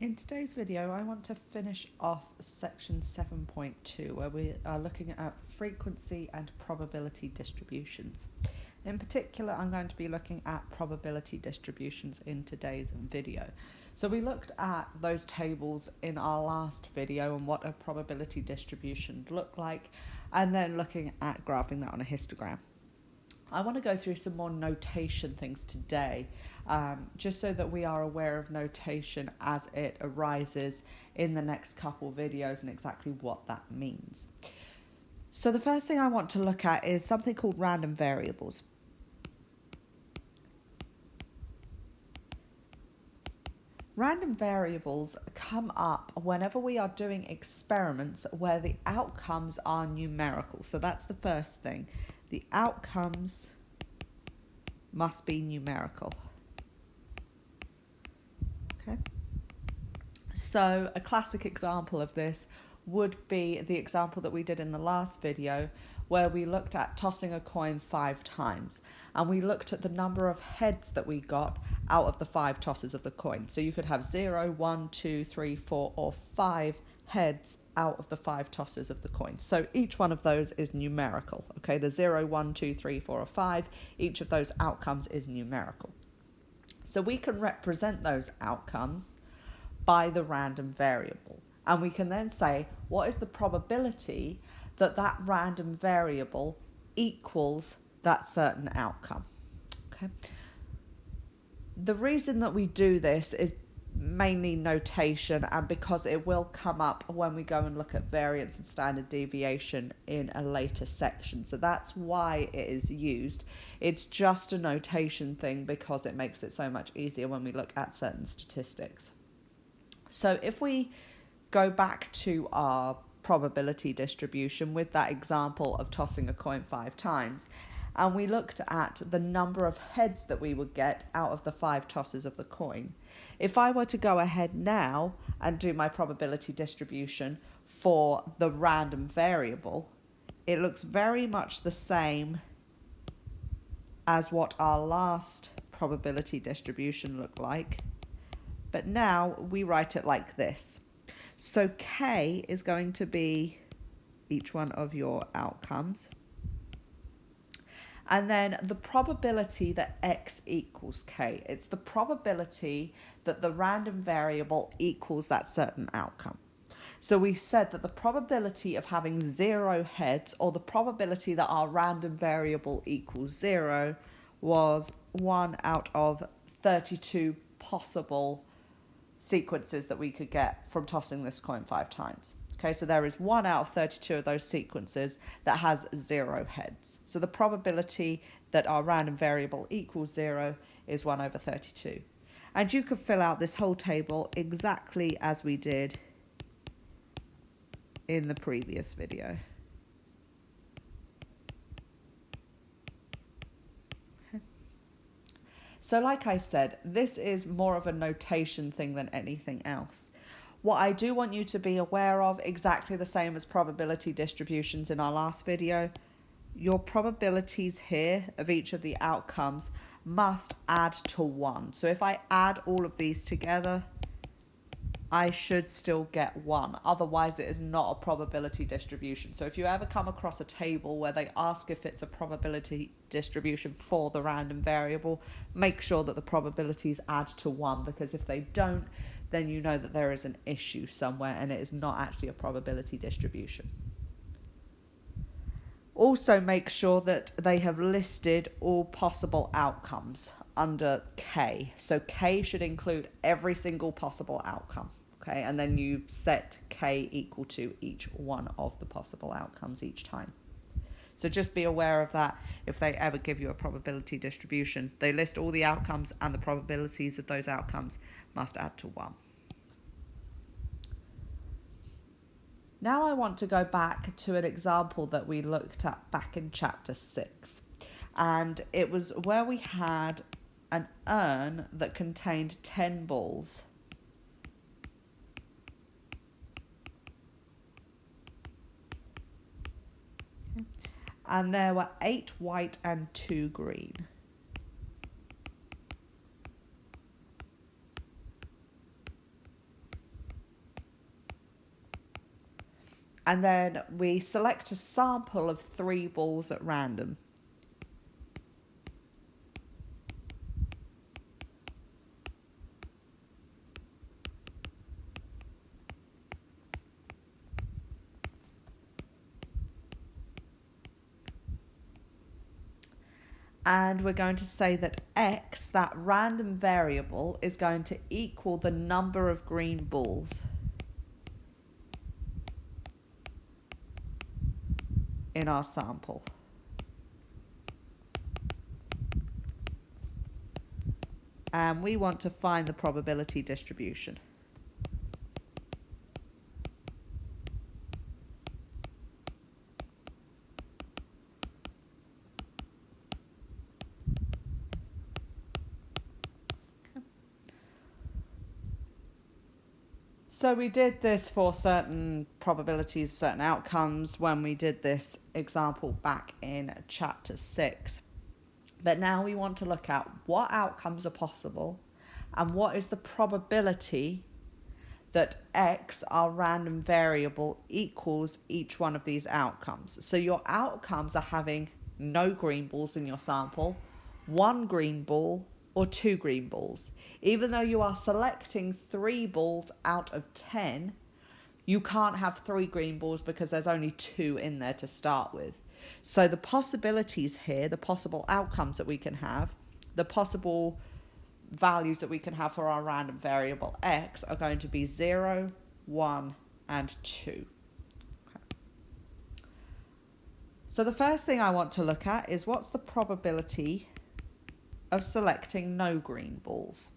In today's video, I want to finish off section 7.2, where we are looking at frequency and probability distributions. In particular, I'm going to be looking at probability distributions in today's video. So we looked at those tables in our last video and what a probability distribution looked like, and then looking at graphing that on a histogram. I want to go through some more notation things today, just so that we are aware of notation as it arises in the next couple videos and exactly what that means. So the first thing I want to look at is something called random variables. Random variables come up whenever we are doing experiments where the outcomes are numerical. So that's the first thing. The outcomes must be numerical. Okay. So a classic example of this would be the example that we did in the last video, where we looked at tossing a coin 5 times, and we looked at the number of heads that we got out of the 5 tosses of the coin. So you could have 0, 1, 2, 3, 4, or 5 heads out of the 5 tosses of the coin. So each one of those is numerical. Okay, the 0, 1, 2, 3, 4, or 5, each of those outcomes is numerical. So we can represent those outcomes by the random variable. And we can then say, what is the probability that that random variable equals that certain outcome? Okay. The reason that we do this is mainly notation, and because it will come up when we go and look at variance and standard deviation in a later section. So that's why it is used. It's just a notation thing because it makes it so much easier when we look at certain statistics. So if we go back to our probability distribution with that example of tossing a coin 5 times, and we looked at the number of heads that we would get out of the 5 tosses of the coin. If I were to go ahead now and do my probability distribution for the random variable, it looks very much the same as what our last probability distribution looked like, but now we write it like this. So K is going to be each one of your outcomes. And then the probability that X equals K. It's the probability that the random variable equals that certain outcome. So we said that the probability of having 0 heads, or the probability that our random variable equals 0, was 1 out of 32 possible sequences that we could get from tossing this coin 5 times. Okay, so there is 1 out of 32 of those sequences that has 0 heads. So the probability that our random variable equals 0 is 1 over 32. And you could fill out this whole table exactly as we did in the previous video. Okay. So like I said, this is more of a notation thing than anything else. What I do want you to be aware of, exactly the same as probability distributions in our last video, your probabilities here of each of the outcomes must add to 1. So if I add all of these together, I should still get 1. Otherwise, it is not a probability distribution. So if you ever come across a table where they ask if it's a probability distribution for the random variable, make sure that the probabilities add to 1, because if they don't, then you know that there is an issue somewhere and it is not actually a probability distribution. Also make sure that they have listed all possible outcomes under K. So K should include every single possible outcome. Okay, and then you set K equal to each one of the possible outcomes each time. So just be aware of that. If they ever give you a probability distribution, they list all the outcomes, and the probabilities of those outcomes must add to 1. Now I want to go back to an example that we looked at back in chapter 6. And it was where we had an urn that contained 10 balls. And there were 8 white and 2 green. And then we select a sample of 3 balls at random. And we're going to say that x, that random variable, is going to equal the number of green balls in our sample. And we want to find the probability distribution. So we did this for certain probabilities, certain outcomes when we did this example back in chapter 6. But now we want to look at what outcomes are possible and what is the probability that x, our random variable, equals each one of these outcomes. So your outcomes are having no green balls in your sample, 1 green ball, or 2 green balls. Even though you are selecting 3 balls out of 10, you can't have 3 green balls because there's only 2 in there to start with. So the possibilities here, the possible outcomes that we can have, the possible values that we can have for our random variable x are going to be 0, 1, and 2. Okay. So the first thing I want to look at is what's the probability of selecting no green balls.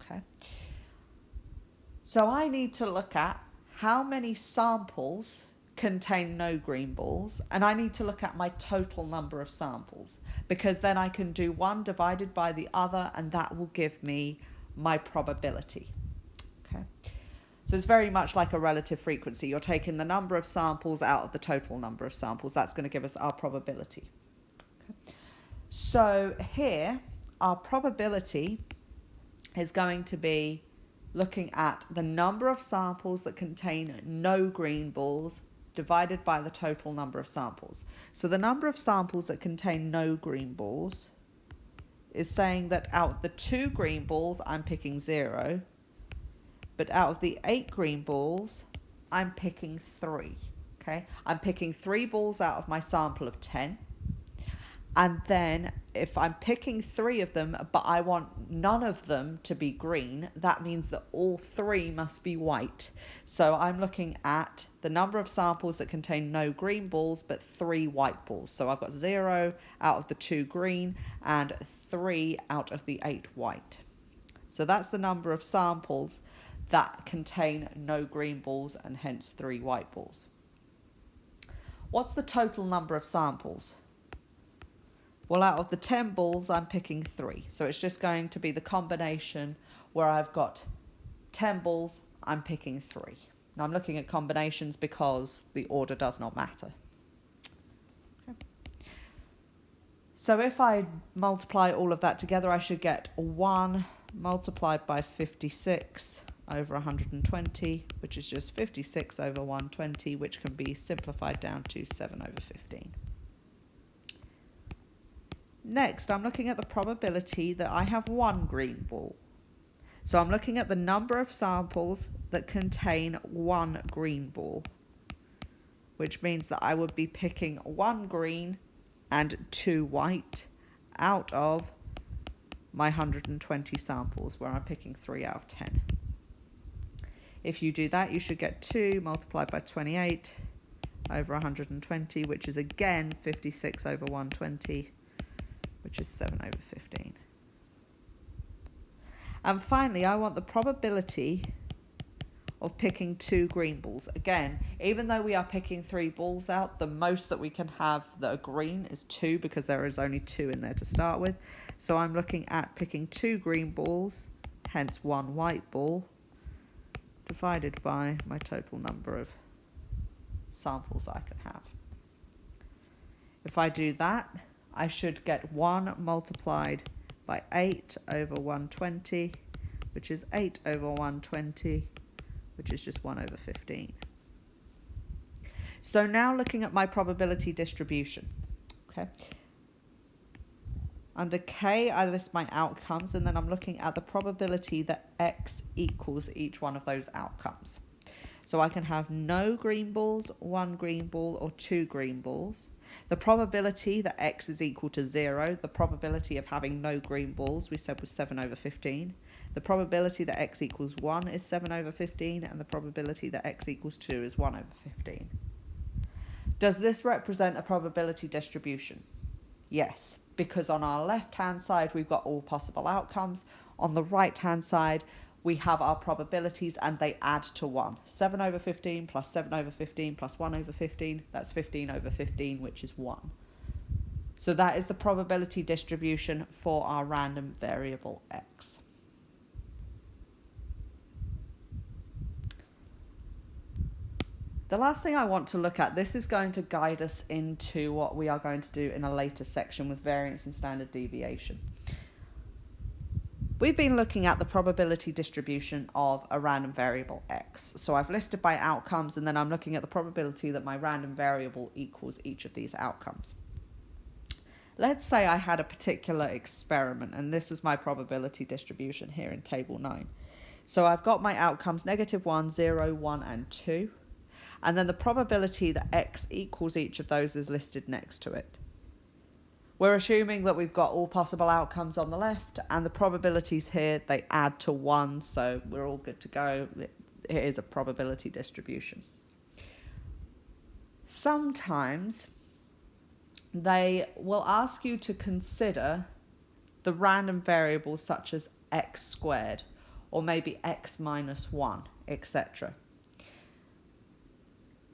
Okay. So I need to look at how many samples contain no green balls, and I need to look at my total number of samples, because then I can do one divided by the other and that will give me my probability. Okay. So it's very much like a relative frequency. You're taking the number of samples out of the total number of samples. That's going to give us our probability. Okay. So here, our probability is going to be looking at the number of samples that contain no green balls divided by the total number of samples. So the number of samples that contain no green balls is saying that out of the 2 green balls, I'm picking 0. But out of the 8 green balls, I'm picking 3. Okay, I'm picking 3 balls out of my sample of 10. And then if I'm picking 3 of them, but I want none of them to be green, that means that all 3 must be white. So I'm looking at the number of samples that contain no green balls, but 3 white balls. So I've got 0 out of the 2 green and 3 out of the 8 white. So that's the number of samples that contain no green balls and hence 3 white balls. What's the total number of samples? Well, out of the 10 balls, I'm picking 3. So it's just going to be the combination where I've got 10 balls, I'm picking 3. Now I'm looking at combinations because the order does not matter. Okay. So if I multiply all of that together, I should get 1 multiplied by 56 over 120, which is just 56 over 120, which can be simplified down to 7 over 15. Next, I'm looking at the probability that I have 1 green ball. So I'm looking at the number of samples that contain 1 green ball, which means that I would be picking 1 green and 2 white out of my 120 samples, where I'm picking 3 out of 10. If you do that, you should get 2 multiplied by 28 over 120, which is again 56 over 120, which is 7 over 15. And finally, I want the probability of picking 2 green balls. Again, even though we are picking 3 balls out, the most that we can have that are green is 2, because there is only 2 in there to start with. So I'm looking at picking 2 green balls, hence 1 white ball, divided by my total number of samples I can have. If I do that, I should get 1 multiplied by 8 over 120, which is 8 over 120, which is just 1 over 15. So now looking at my probability distribution, okay. Under K, I list my outcomes, and then I'm looking at the probability that X equals each one of those outcomes. So I can have no green balls, 1 green ball, or 2 green balls. The probability that X is equal to 0, the probability of having no green balls, we said was 7 over 15. The probability that X equals 1 is 7 over 15, and the probability that X equals 2 is 1 over 15. Does this represent a probability distribution? Yes, because on our left-hand side, we've got all possible outcomes. On the right-hand side, we have our probabilities and they add to 1. 7 over 15 plus 7 over 15 plus 1 over 15, that's 15 over 15, which is 1. So that is the probability distribution for our random variable X. The last thing I want to look at, this is going to guide us into what we are going to do in a later section with variance and standard deviation. We've been looking at the probability distribution of a random variable X. So I've listed by outcomes, and then I'm looking at the probability that my random variable equals each of these outcomes. Let's say I had a particular experiment, and this was my probability distribution here in table 9. So I've got my outcomes -1, 0, 1, and 2. And then the probability that X equals each of those is listed next to it. We're assuming that we've got all possible outcomes on the left, and the probabilities here, they add to 1, so we're all good to go. It is a probability distribution. Sometimes they will ask you to consider the random variables such as X squared, or maybe X minus 1, etc.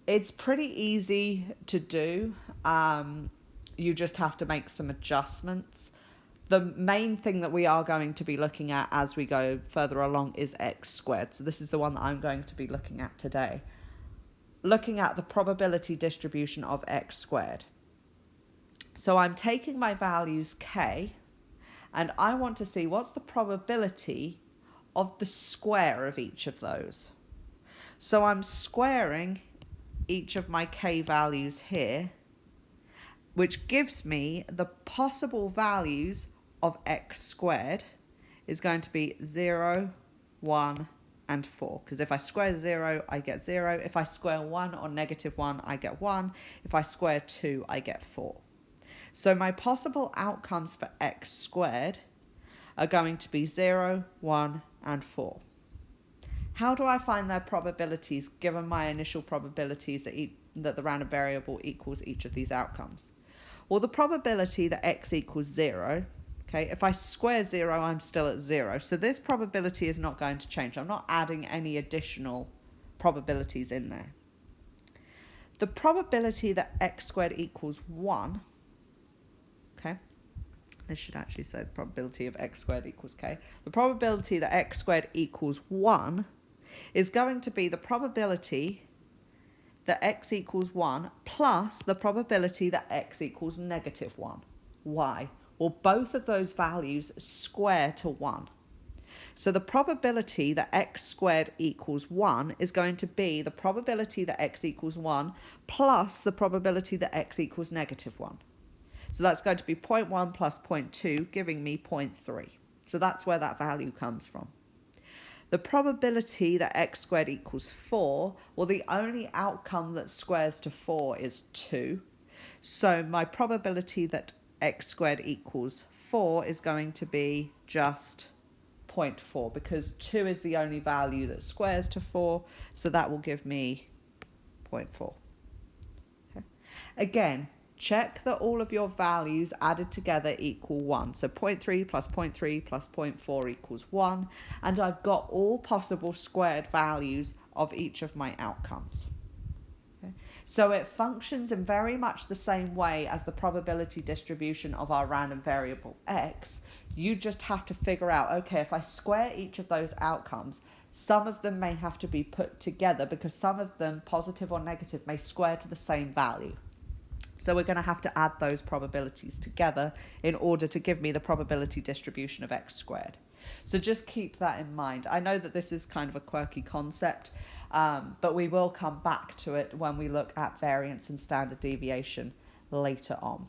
It's pretty easy to do. You just have to make some adjustments. The main thing that we are going to be looking at as we go further along is X squared. So this is the one that I'm going to be looking at today. Looking at the probability distribution of X squared. So I'm taking my values K, and I want to see what's the probability of the square of each of those. So I'm squaring each of my K values here, which gives me the possible values of X squared is going to be 0, 1, and 4. Because if I square 0, I get 0. If I square 1 or -1, I get 1. If I square 2, I get 4. So my possible outcomes for X squared are going to be 0, 1, and 4. How do I find their probabilities given my initial probabilities that the random variable equals each of these outcomes? Well, the probability that X equals 0, okay, if I square 0, I'm still at 0. So this probability is not going to change. I'm not adding any additional probabilities in there. The probability that X squared equals 1, okay, this should actually say the probability of X squared equals K. The probability that X squared equals 1 is going to be the probability that X equals 1 plus the probability that X equals -1. Why? Well, both of those values square to 1. So the probability that X squared equals 1 is going to be the probability that X equals 1 plus the probability that X equals -1. So that's going to be 0.1 plus 0.2, giving me 0.3. So that's where that value comes from. The probability that X squared equals 4, well, the only outcome that squares to 4 is 2. So my probability that X squared equals 4 is going to be just 0.4, because 2 is the only value that squares to 4, so that will give me 0.4. Okay. Again, check that all of your values added together equal 1. So 0.3 plus 0.3 plus 0.4 equals 1. And I've got all possible squared values of each of my outcomes. Okay. So it functions in very much the same way as the probability distribution of our random variable X. You just have to figure out, okay, if I square each of those outcomes, some of them may have to be put together because some of them, positive or negative, may square to the same value. So we're going to have to add those probabilities together in order to give me the probability distribution of X squared. So just keep that in mind. I know that this is kind of a quirky concept, But we will come back to it when we look at variance and standard deviation later on.